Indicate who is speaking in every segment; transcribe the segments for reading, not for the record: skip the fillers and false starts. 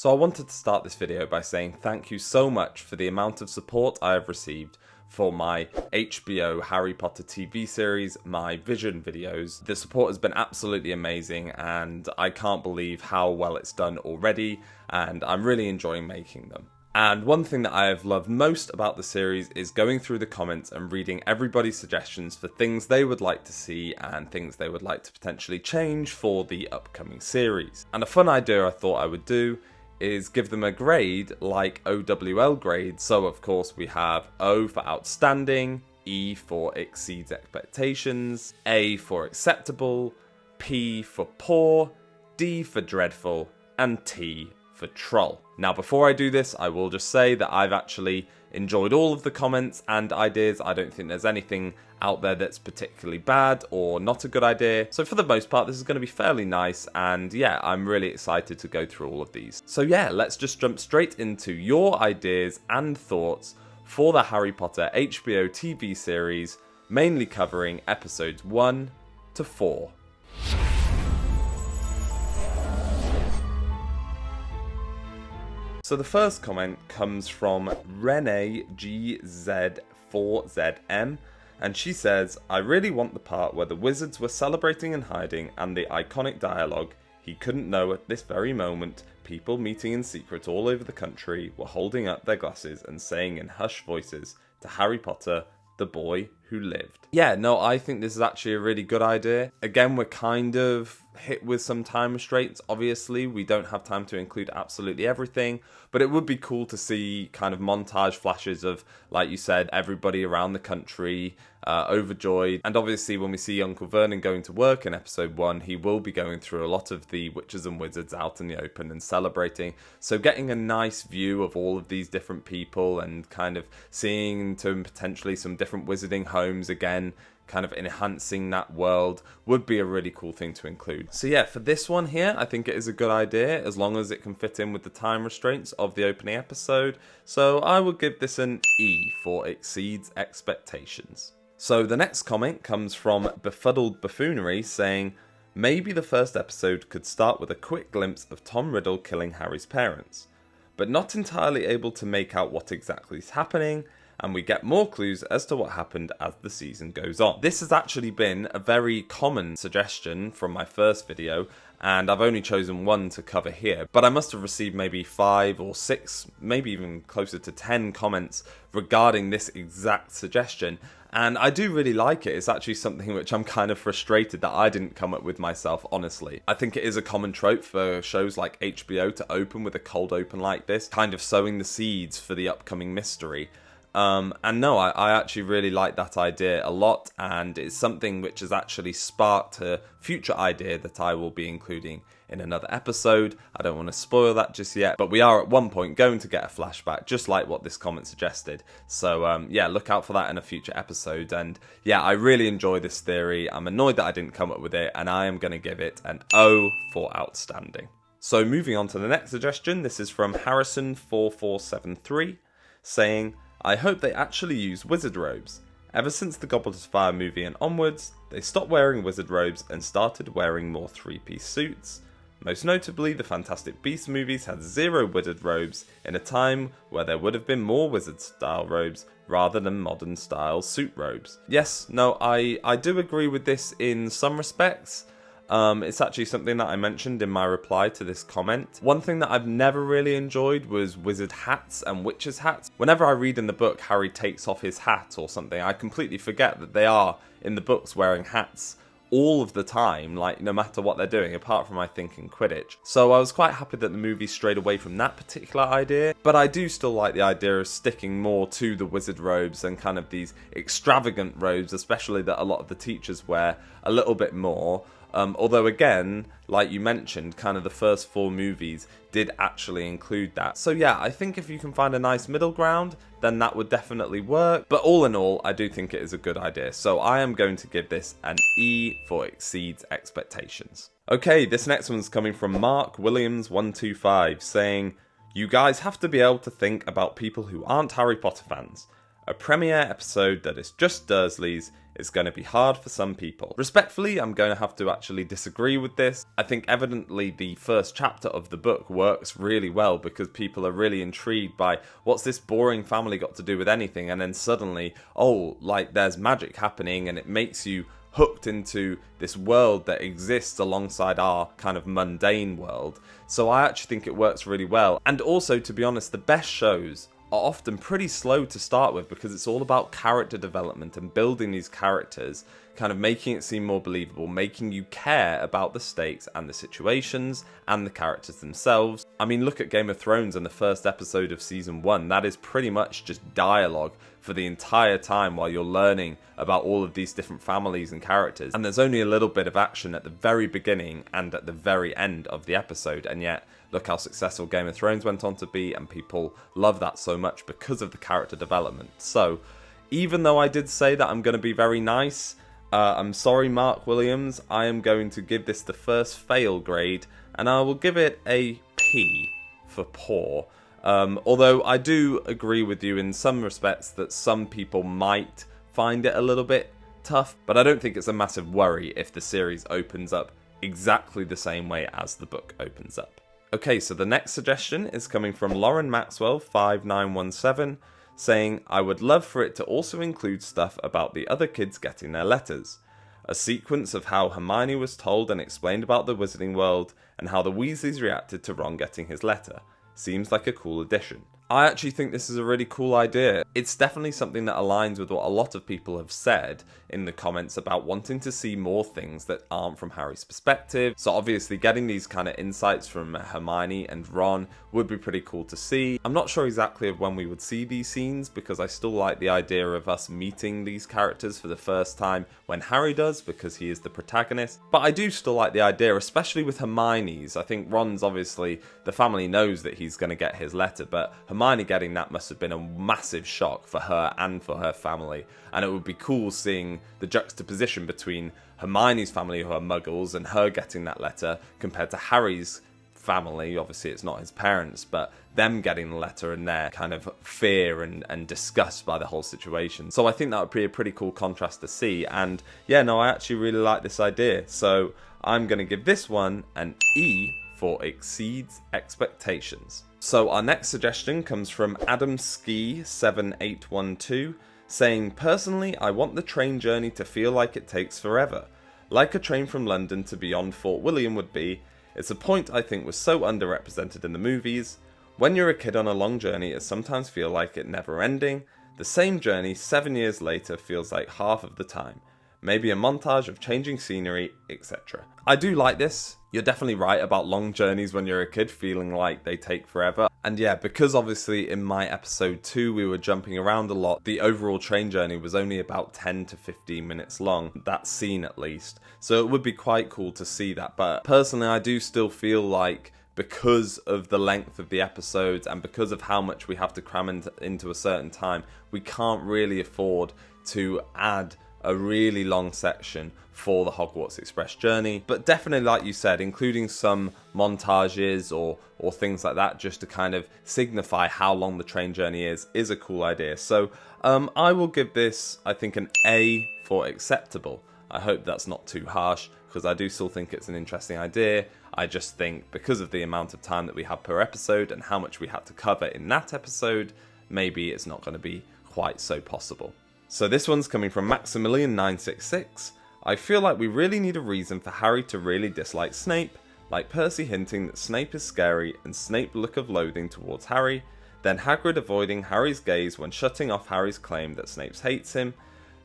Speaker 1: So I wanted to start this video by saying thank you so much for the amount of support I have received for my HBO Harry Potter TV series, my Vision videos. The support has been absolutely amazing and I can't believe how well it's done already, and I'm really enjoying making them. And one thing that I have loved most about the series is going through the comments and reading everybody's suggestions for things they would like to see and things they would like to potentially change for the upcoming series. And a fun idea I thought I would do is give them a grade like O.W.L grades. So of course we have O for outstanding, E for exceeds expectations, A for acceptable, P for poor, D for dreadful, and T for troll. Now before I do this, I will just say that I've actually enjoyed all of the comments and ideas. I don't think there's anything out there that's particularly bad or not a good idea. So for the most part, this is going to be fairly nice, and yeah, I'm really excited to go through all of these. So yeah, let's just jump straight into your ideas and thoughts for the Harry Potter HBO TV series, mainly covering episodes 1 to 4. So the first comment comes from Renee GZ4ZM, and she says, I really want the part where the wizards were celebrating and hiding and the iconic dialogue, he couldn't know at this very moment, people meeting in secret all over the country were holding up their glasses and saying in hushed voices to Harry Potter, the boy who lived. Yeah, no, I think this is actually a really good idea. Again, we're kind of hit with some time restraints. Obviously, we don't have time to include absolutely everything, but it would be cool to see kind of montage flashes of, like you said, everybody around the country overjoyed. And obviously, when we see Uncle Vernon going to work in episode 1, he will be going through a lot of the witches and wizards out in the open and celebrating. So getting a nice view of all of these different people and kind of seeing into potentially some different wizarding homes again, kind of enhancing that world, would be a really cool thing to include. So yeah, for this one here, I think it is a good idea as long as it can fit in with the time restraints of the opening episode. So I would give this an E for exceeds expectations. So the next comment comes from Befuddled Buffoonery saying, maybe the first episode could start with a quick glimpse of Tom Riddle killing Harry's parents, but not entirely able to make out what exactly is happening, and we get more clues as to what happened as the season goes on. This has actually been a very common suggestion from my first video, and I've only chosen one to cover here, but I must have received maybe 5 or 6, maybe even closer to 10 comments regarding this exact suggestion, and I do really like it. It's actually something which I'm kind of frustrated that I didn't come up with myself, honestly. I think it is a common trope for shows like HBO to open with a cold open like this, kind of sowing the seeds for the upcoming mystery. And no, I actually really like that idea a lot, and it's something which has actually sparked a future idea that I will be including in another episode. I don't want to spoil that just yet, but we are at one point going to get a flashback, just like what this comment suggested. So yeah, look out for that in a future episode. And yeah, I really enjoy this theory. I'm annoyed that I didn't come up with it, and I am going to give it an O for outstanding. So moving on to the next suggestion, this is from Harrison4473 saying, I hope they actually use wizard robes. Ever since the Goblet of Fire movie and onwards, they stopped wearing wizard robes and started wearing more three-piece suits. Most notably, the Fantastic Beasts movies had 0 wizard robes in a time where there would have been more wizard-style robes rather than modern-style suit robes. Yes, no, I do agree with this in some respects. It's actually something that I mentioned in my reply to this comment. One thing that I've never really enjoyed was wizard hats and witches hats. Whenever I read in the book Harry takes off his hat or something, I completely forget that they are in the books wearing hats all of the time, like no matter what they're doing, apart from I think in Quidditch. So I was quite happy that the movie strayed away from that particular idea, but I do still like the idea of sticking more to the wizard robes and kind of these extravagant robes, especially that a lot of the teachers wear a little bit more. Although again, like you mentioned, kind of the first 4 movies did actually include that. So yeah, I think if you can find a nice middle ground, then that would definitely work. But all in all, I do think it is a good idea. So I am going to give this an E for exceeds expectations. Okay, this next one's coming from Mark Williams125 saying, you guys have to be able to think about people who aren't Harry Potter fans. A premiere episode that is just Dursleys is going to be hard for some people. Respectfully, I'm going to have to actually disagree with this. I think evidently the first chapter of the book works really well because people are really intrigued by what's this boring family got to do with anything, and then suddenly, oh, like there's magic happening, and it makes you hooked into this world that exists alongside our kind of mundane world. So I actually think it works really well. And also, to be honest, the best shows are often pretty slow to start with because it's all about character development and building these characters, kind of making it seem more believable, making you care about the stakes and the situations and the characters themselves. I mean, look at Game of Thrones and the first episode of season 1. That is pretty much just dialogue for the entire time while you're learning about all of these different families and characters. And there's only a little bit of action at the very beginning and at the very end of the episode, and yet look how successful Game of Thrones went on to be, and people love that so much because of the character development. So, even though I did say that I'm going to be very nice, I'm sorry, Mark Williams, I am going to give this the first fail grade, and I will give it a P for poor. Although I do agree with you in some respects that some people might find it a little bit tough, but I don't think it's a massive worry if the series opens up exactly the same way as the book opens up. Okay, so the next suggestion is coming from Lauren Maxwell 5917, saying, I would love for it to also include stuff about the other kids getting their letters. A sequence of how Hermione was told and explained about the Wizarding World, and how the Weasleys reacted to Ron getting his letter. Seems like a cool addition. I actually think this is a really cool idea. It's definitely something that aligns with what a lot of people have said in the comments about wanting to see more things that aren't from Harry's perspective. So obviously getting these kind of insights from Hermione and Ron would be pretty cool to see. I'm not sure exactly of when we would see these scenes because I still like the idea of us meeting these characters for the first time when Harry does, because he is the protagonist. But I do still like the idea, especially with Hermione's. I think Ron's obviously, the family knows that he's going to get his letter, but Hermione getting that must have been a massive shock for her and for her family, and it would be cool seeing the juxtaposition between Hermione's family, who are muggles, and her getting that letter compared to Harry's family. Obviously it's not his parents, but them getting the letter and their kind of fear and disgust by the whole situation. So I think that would be a pretty cool contrast to see, and yeah, no, I actually really like this idea, so I'm going to give this one an E for exceeds expectations. So our next suggestion comes from Adam Ski 7812, saying, personally, I want the train journey to feel like it takes forever. Like a train from London to beyond Fort William would be. It's a point I think was so underrepresented in the movies. When you're a kid on a long journey, it sometimes feels like it never ending. The same journey 7 years later feels like half of the time. Maybe a montage of changing scenery, etc. I do like this. You're definitely right about long journeys when you're a kid feeling like they take forever. And yeah, because obviously in my episode 2 we were jumping around a lot, the overall train journey was only about 10 to 15 minutes long, that scene at least. So it would be quite cool to see that. But personally, I do still feel like because of the length of the episodes and because of how much we have to cram into a certain time, we can't really afford to add a really long section for the Hogwarts Express journey. But definitely, like you said, including some montages or things like that just to kind of signify how long the train journey is a cool idea. So I will give this, I think, an A for acceptable. I hope that's not too harsh, because I do still think it's an interesting idea. I just think because of the amount of time that we have per episode and how much we had to cover in that episode, maybe it's not going to be quite so possible. So this one's coming from Maximilian966. I feel like we really need a reason for Harry to really dislike Snape, like Percy hinting that Snape is scary and Snape's look of loathing towards Harry, then Hagrid avoiding Harry's gaze when shutting off Harry's claim that Snape hates him,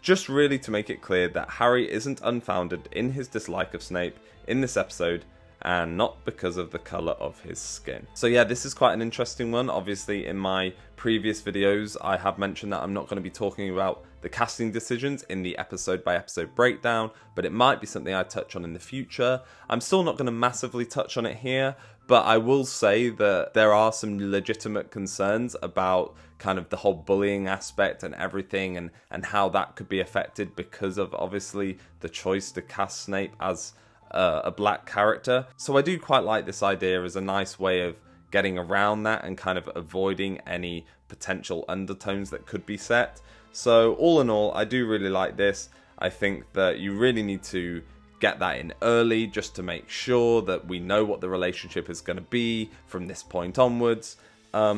Speaker 1: just really to make it clear that Harry isn't unfounded in his dislike of Snape in this episode, and not because of the colour of his skin. So yeah, this is quite an interesting one. Obviously in my previous videos I have mentioned that I'm not going to be talking about the casting decisions in the episode by episode breakdown, but it might be something I touch on in the future. I'm still not going to massively touch on it here, but I will say that there are some legitimate concerns about kind of the whole bullying aspect and everything, and how that could be affected because of obviously the choice to cast Snape as a black character. So I do quite like this idea as a nice way of getting around that and kind of avoiding any potential undertones that could be set. So all in all, I do really like this. I think that you really need to get that in early just to make sure that we know what the relationship is going to be from this point onwards.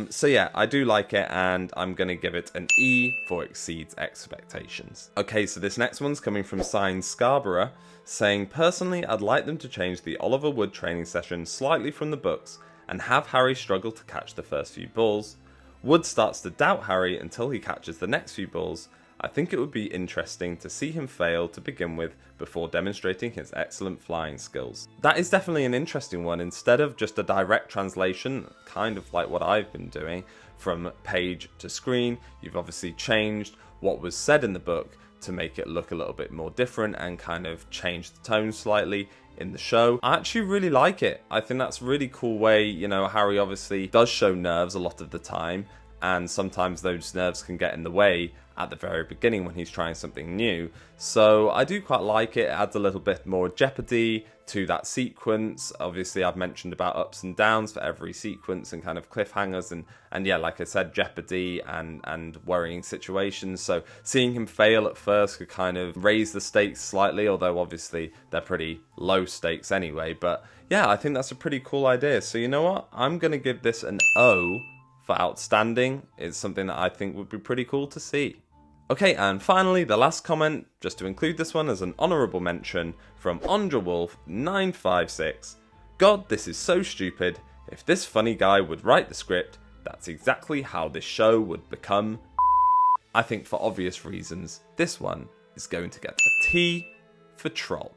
Speaker 1: So yeah, I do like it, and I'm going to give it an E for exceeds expectations. Okay, so this next one's coming from Sign Scarborough, saying, personally, I'd like them to change the Oliver Wood training session slightly from the books and have Harry struggle to catch the first few balls. Wood starts to doubt Harry until he catches the next few balls. I think it would be interesting to see him fail to begin with before demonstrating his excellent flying skills. That is definitely an interesting one. Instead of just a direct translation, kind of like what I've been doing, from page to screen, you've obviously changed what was said in the book to make it look a little bit more different and kind of change the tone slightly in the show. I actually really like it. I think that's a really cool way. You know, Harry obviously does show nerves a lot of the time, and sometimes those nerves can get in the way at the very beginning when he's trying something new. So I do quite like it. It adds a little bit more jeopardy to that sequence. Obviously, I've mentioned about ups and downs for every sequence and kind of cliffhangers and yeah, like I said, jeopardy and worrying situations. So seeing him fail at first could kind of raise the stakes slightly, although obviously they're pretty low stakes anyway. But yeah, I think that's a pretty cool idea. So you know what? I'm going to give this an O for outstanding. It's something that I think would be pretty cool to see. Okay, and finally, the last comment, just to include this one as an honourable mention, from OndraWolf956. God, this is so stupid. If this funny guy would write the script, that's exactly how this show would become. I think for obvious reasons, this one is going to get a T for troll.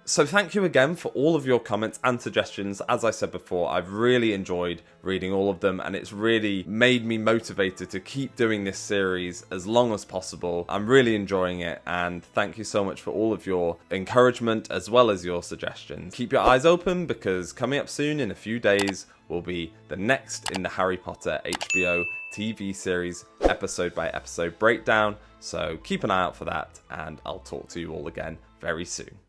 Speaker 1: So thank you again for all of your comments and suggestions. As I said before, I've really enjoyed reading all of them, and it's really made me motivated to keep doing this series as long as possible. I'm really enjoying it, and thank you so much for all of your encouragement as well as your suggestions. Keep your eyes open, because coming up soon in a few days will be the next in the Harry Potter HBO TV series episode by episode breakdown. So keep an eye out for that, and I'll talk to you all again very soon.